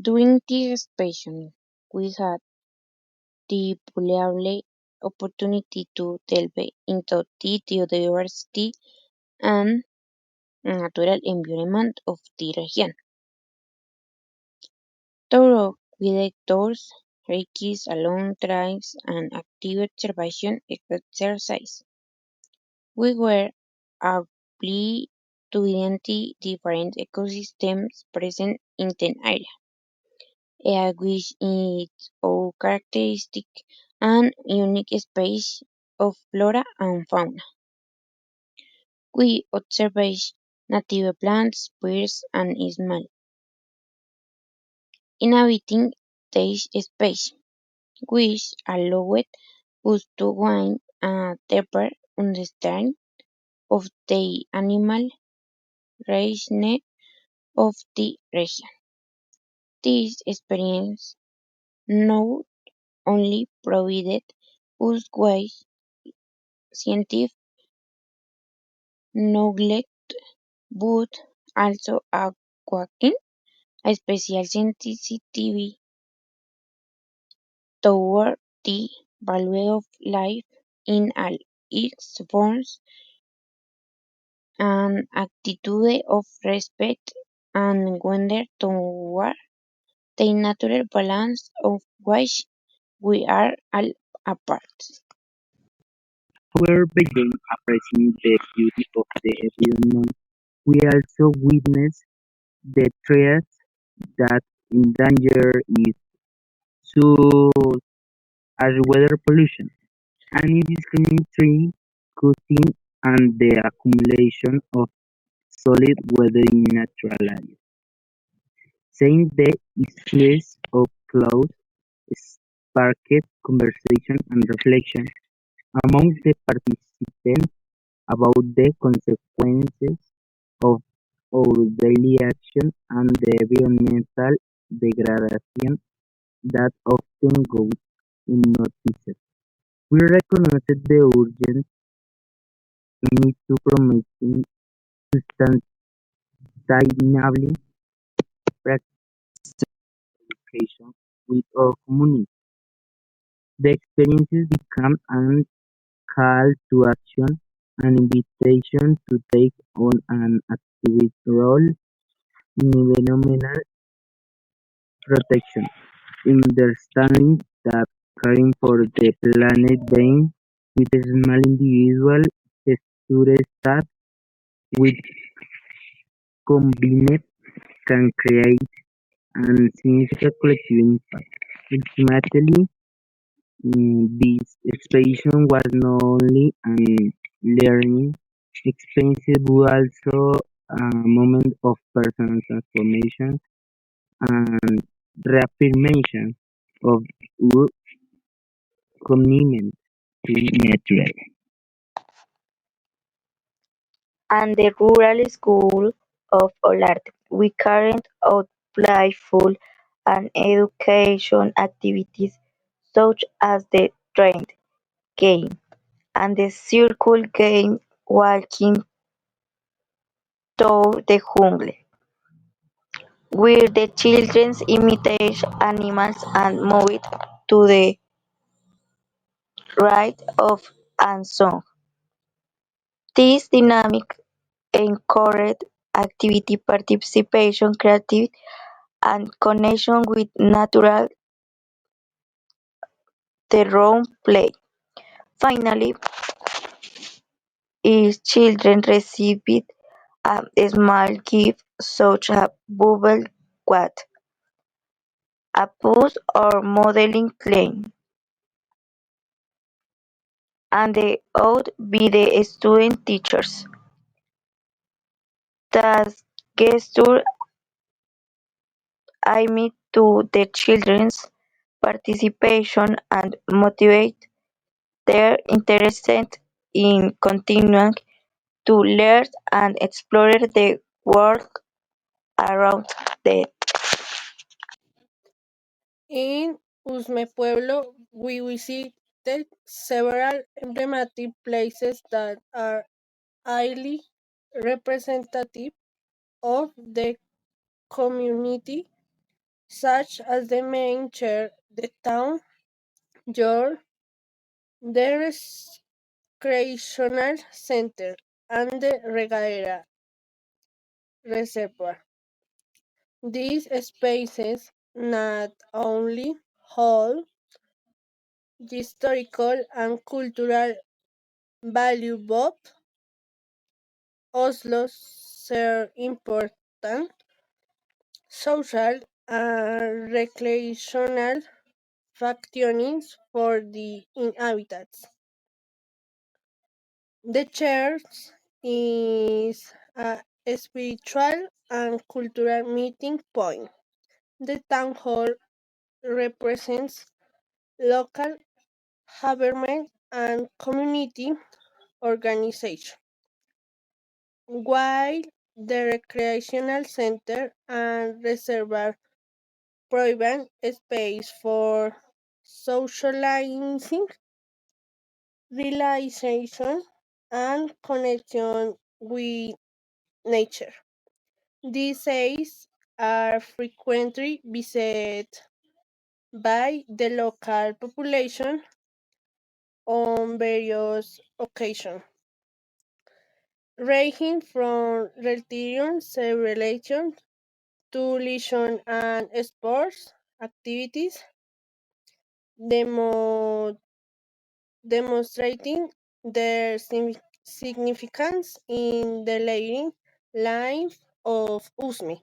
During the expansion, we had the valuable opportunity to delve into the biodiversity and natural environment of the region. Through guided tours, hikes along trails, and active observation exercise, we were able to identify different ecosystems present in the area, which its own characteristic and unique species of flora and fauna. We observed native plants, birds, and small inhabiting these species, which allowed us to gain a deeper understanding of the animal range of the region. This experience not only provided us with scientific knowledge but also awakened a special sensitivity toward the value of life in all its forms, an attitude of respect and wonder toward the natural balance of which we are all a part. However, beyond appreciating the beauty of the environment, we also witness the threats that endanger it, such as weather pollution, indiscriminate tree cutting, and the accumulation of solid waste in natural areas. Seeing the issues of clouds sparked conversation and reflection among the participants about the consequences of our daily action and the environmental degradation that often goes unnoticed. We recognize the urgent need to promote sustainable practices education with our community. The experiences become a call to action, an invitation to take on an active role in environmental protection, understanding that caring for the planet begins with a small individual gesture with combined can create and significant collective impact. Ultimately, this expedition was not only an learning experience but also a moment of personal transformation and reaffirmation of our commitment to nature. And the rural school of Olarte. We carried out playful and education activities such as the train game and the circle game walking through the jungle, where the children imitate animals and move to the right of and song. This dynamic encouraged activity participation, creativity and connection with nature the role play. Finally, each children received a small gift such as bubble wrap, a puzzle or modeling clay, and the would be the student teachers. Thus gesture aimed to the children's participation and motivate their interest in continuing to learn and explore the world around them. In Usme Pueblo, we visited several emblematic places that are highly representative of the community, such as the main chair, the town hall, the recreational center, and the regatta reservoir. These spaces not only hold historical and cultural value but also serve important social and recreational functions for the inhabitants. The church is a spiritual and cultural meeting point. The town hall represents local government and community organization, while the recreational center and reservoir provide space for socializing, relaxation, and connection with nature. These sites are frequently visited by the local population on various occasions, ranging from religion celebration to leisure and sports activities, demo- demonstrating their significance in the daily life of Usme.